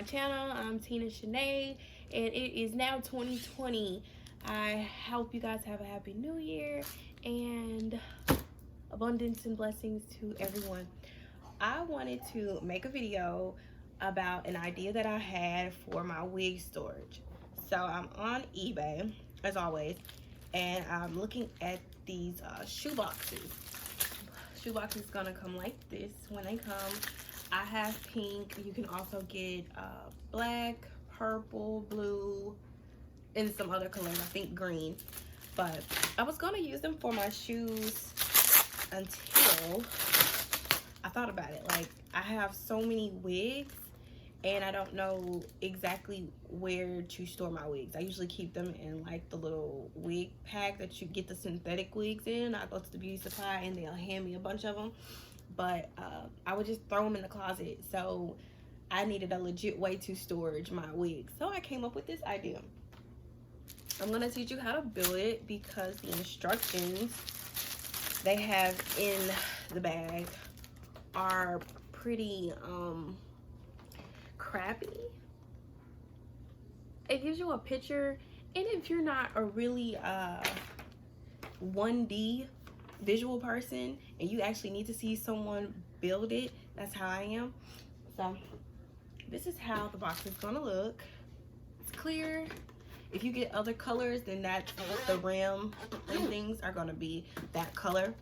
my channel. I'm Tina Shanae, and it is now 2020. I hope you guys have a happy new year and abundance and blessings to everyone. I wanted to make a video about an idea that I had for my wig storage. So I'm on eBay, as always, and I'm looking at these shoe boxes. Shoe box is gonna come like this when they come. I have pink. You can also get black, purple, blue, and some other colors. I think green. But I was gonna use them for my shoes until I thought about it. Like, I have so many wigs and I don't know exactly where to store my wigs. I usually keep them in like the little wig pack that you get the synthetic wigs in. I go to the beauty supply and they'll hand me a bunch of them. But I would just throw them in the closet. So I needed a legit way to storage my wigs. So I came up with this idea. I'm gonna teach you how to build it because the instructions they have in the bag are pretty crappy. It gives you a picture, and if you're not a really 1D visual person and you actually need to see someone build it, that's how I am. So this is how the box is gonna look. It's clear. If you get other colors, then that's the rim and things are gonna be that color.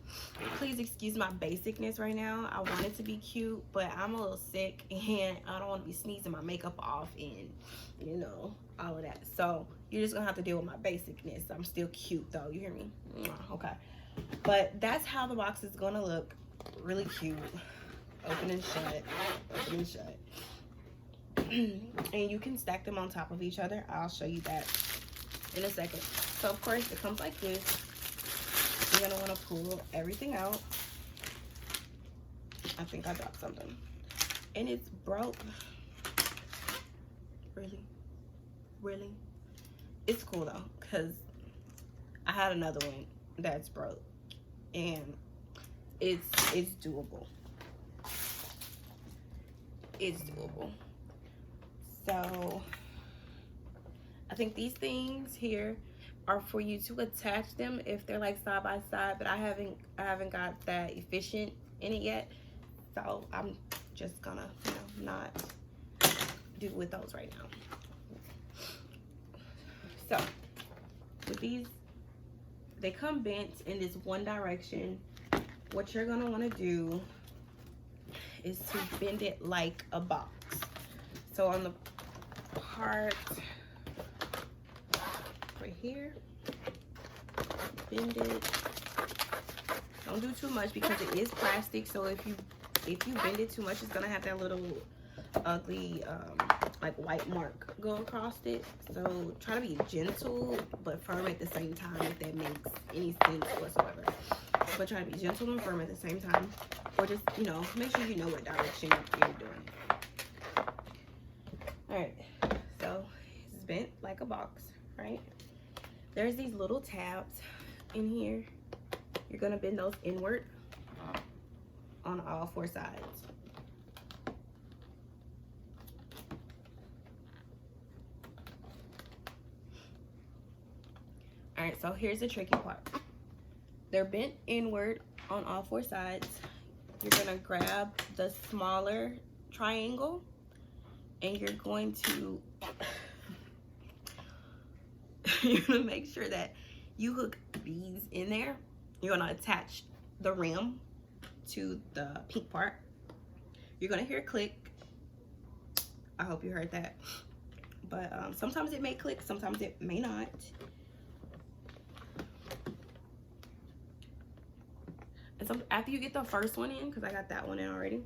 Please excuse my basicness right now. I want it to be cute, but I'm a little sick and I don't want to be sneezing my makeup off and, you know, all of that. So you're just gonna have to deal with my basicness. I'm still cute though, you hear me? Okay. But that's how the box is gonna look. Really cute. Open and shut. Open and shut. And you can stack them on top of each other. I'll show you that in a second. So of course it comes like this. You're gonna want to pull everything out. I think I dropped something and it's broke. Really it's cool though, because I had another one that's broke and it's doable. It's doable. So I think these things here are for you to attach them if they're like side by side, but I haven't got that efficient in it yet. So I'm just gonna, you know, not do with those right now. So with these, they come bent in this one direction. What you're gonna wanna do is to bend it like a box. So on the part right here, bend it. Don't do too much because it is plastic. So if you bend it too much, it's gonna have that little ugly like white mark go across it. So try to be gentle but firm at the same time, if that makes any sense whatsoever. But try to be gentle and firm at the same time, or just, you know, make sure you know what direction you're doing. All right, so it's bent like a box, right? There's these little tabs in here. You're gonna bend those inward on all four sides. All right, so here's the tricky part. They're bent inward on all four sides. You're gonna grab the smaller triangle and you're going to you're gonna make sure that you hook these in there. You're gonna attach the rim to the pink part. You're gonna hear a click. I hope you heard that. But sometimes it may click, sometimes it may not. And so after you get the first one in, because I got that one in already,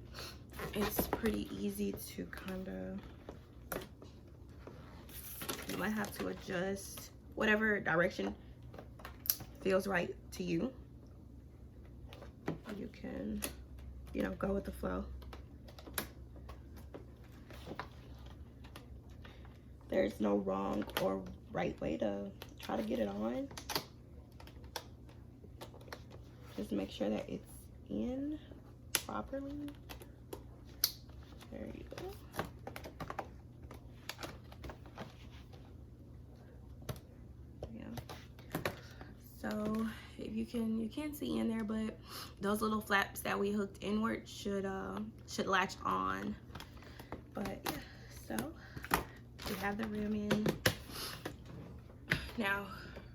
it's pretty easy to kind of, you might have to adjust whatever direction feels right to you. You can, you know, go with the flow. There's no wrong or right way to try to get it on. Just make sure that it's in properly. There you go. So if you can see in there, but those little flaps that we hooked inward should latch on. But yeah, so we have the rim in. Now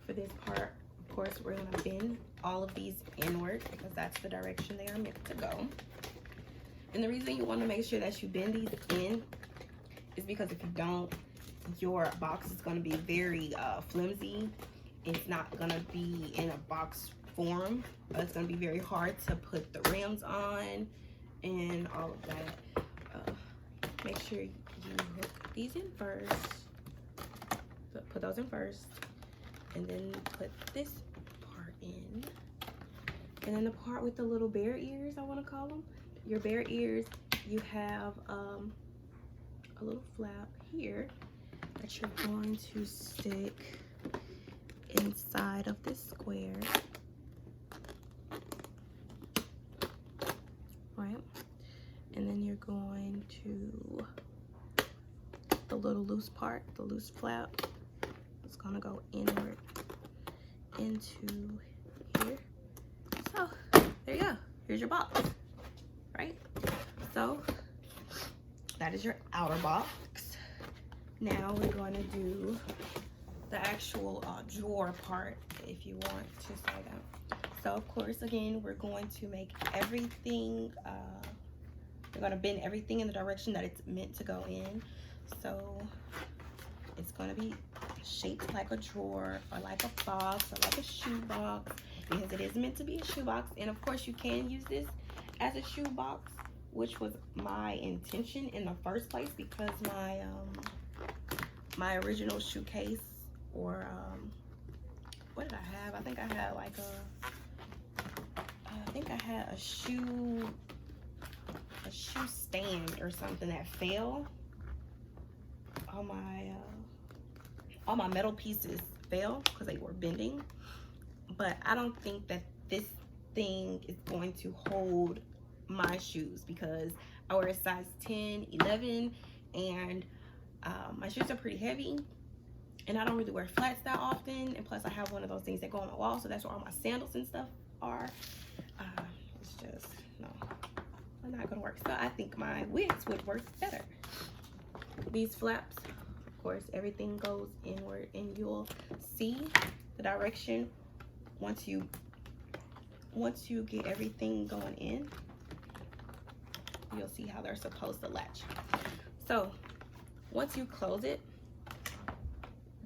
for this part, of course, we're gonna bend all of these inward because that's the direction they are meant to go. And the reason you want to make sure that you bend these in is because if you don't, your box is going to be very flimsy. It's not going to be in a box form. It's going to be very hard to put the rims on and all of that. Make sure you hook these in first. Put those in first, and then put this part in. And then the part with the little bear ears, I want to call them. Your bear ears, you have a little flap here that you're going to stick inside of this square, right? And then you're going to, the little loose part, the loose flap, it's gonna go inward into here. So there you go, here's your box. Right? So that is your outer box. Now we're going to do the actual drawer part, if you want to say that. So of course, again, we're going to make everything, we're going to bend everything in the direction that it's meant to go in. So it's going to be shaped like a drawer or like a box or like a shoe box, because it is meant to be a shoe box. And of course, you can use this as a shoe box, which was my intention in the first place, because my original shoe case, or what did I have? I think I had like a shoe stand or something that fell. All my metal pieces fell because they were bending. But I don't think that this thing is going to hold my shoes, because I wear a size 10, 11, and my shoes are pretty heavy, and I don't really wear flats that often, and plus I have one of those things that go on the wall, so that's where all my sandals and stuff are. It's just, no, they're not gonna work. So I think my wigs would work better. These flaps, of course, everything goes inward, and you'll see the direction once you get everything going in. You'll see how they're supposed to latch. So once you close it,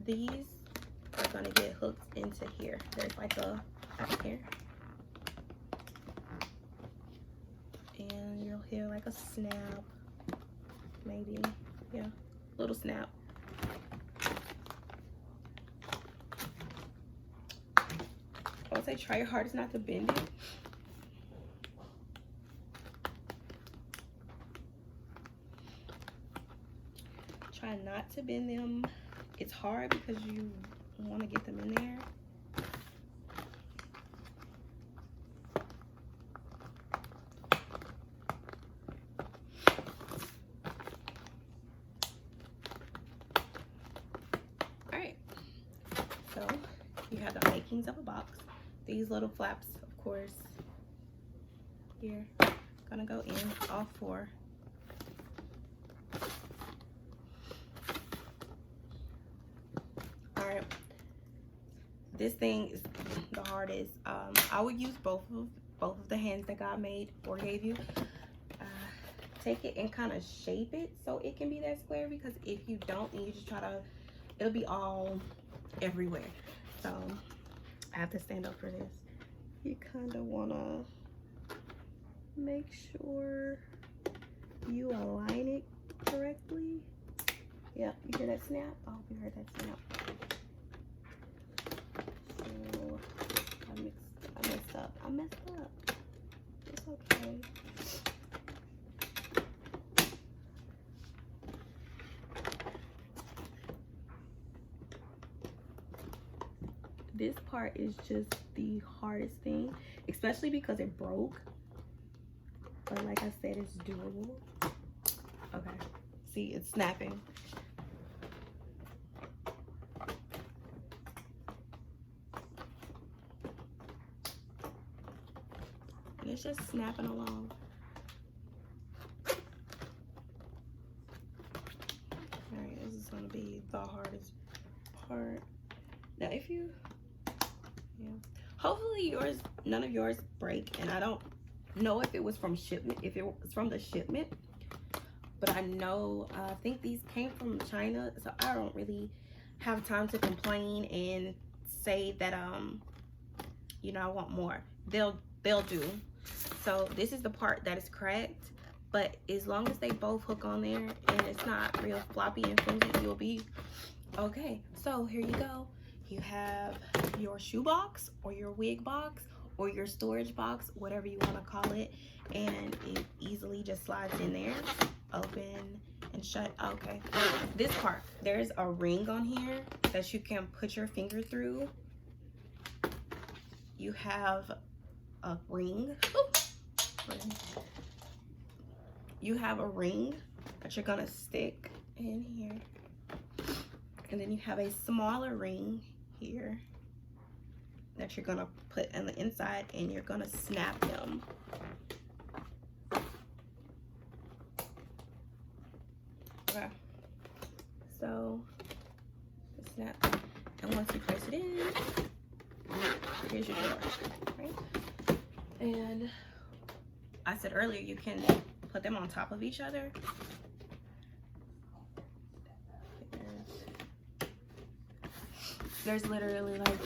these are going to get hooked into here. There's like a here, and you'll hear like a snap, maybe, yeah, little snap. I would say try your hardest not to bend it. Try not to bend them. It's hard because you want to get them in there. All right, so you have the makings of a box. These little flaps, of course, here, gonna go in all four. All right, this thing is the hardest. I would use both of the hands that God made or gave you. Take it and kind of shape it so it can be that square, because if you don't, and you just try to, it'll be all everywhere. So I have to stand up for this. You kind of want to make sure you align it correctly. Yep, you hear that snap? I hope you heard that snap. So I messed up. It's okay. This part is just the hardest thing, especially because it broke. But like I said, it's doable. Okay, see, it's snapping. it's just snapping along. Alright, this is gonna be the hardest part. Now if you, yeah, hopefully yours, none of yours break, and I don't know if it was from shipment, if it was from the shipment, but I know, I think these came from China, so I don't really have time to complain and say that, you know, I want more. They'll do. So this is the part that is cracked, but as long as they both hook on there and it's not real floppy and flimsy, you'll be okay. So here you go. You have your shoe box or your wig box or your storage box, whatever you want to call it, and it easily just slides in there. Open and shut. Okay, this part, there's a ring on here that you can put your finger through. You have a ring. You have a ring that you're gonna stick in here, and then you have a smaller ring here that you're gonna put on the inside, and you're gonna snap them. Okay, so snap, and once you place it in, here's your drawer, right? And I said earlier, you can put them on top of each other. There's literally like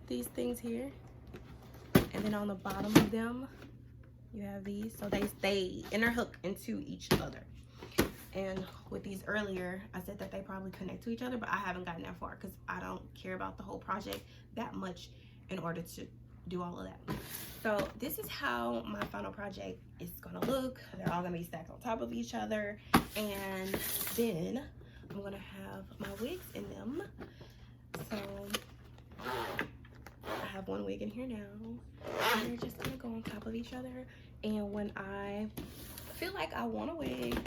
these things here, and then on the bottom of them you have these, so they interhook into each other. And with these earlier, I said that they probably connect to each other, but I haven't gotten that far because I don't care about the whole project that much in order to do all of that. So this is how my final project is gonna look. They're all gonna be stacked on top of each other, and then I'm gonna have my wigs in them. So I have one wig in here now, and they're just gonna go on top of each other. And when I feel like I want a wig,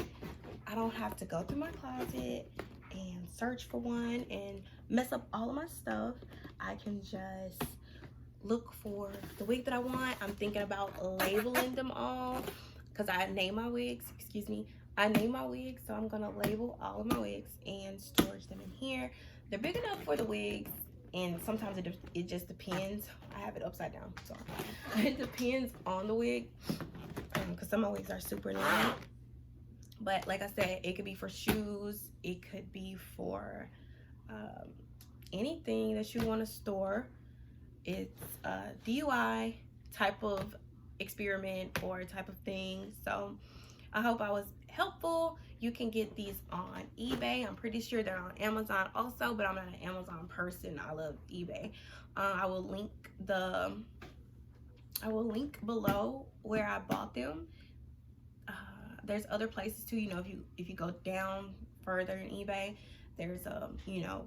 I don't have to go through my closet and search for one and mess up all of my stuff. I can just look for the wig that I want. I'm thinking about labeling them all because I name my wigs, I name my wigs, so I'm gonna label all of my wigs and storage them in here. They're big enough for the wigs, and sometimes it just depends. I have it upside down, so it depends on the wig, because some of my wigs are super long. But like I said, it could be for shoes, it could be for anything that you want to store. It's a DIY type of experiment or type of thing. So I hope I was helpful. You can get these on eBay. I'm pretty sure they're on Amazon also, but I'm not an Amazon person. I love eBay. I will link below where I bought them. There's other places too, you know, if you go down further in eBay, there's you know,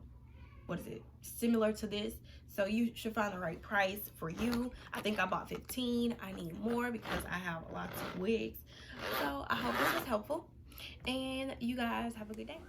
what is it, similar to this. So you should find the right price for you. I think I bought 15. I need more because I have lots of wigs. So I hope this was helpful, and you guys have a good day.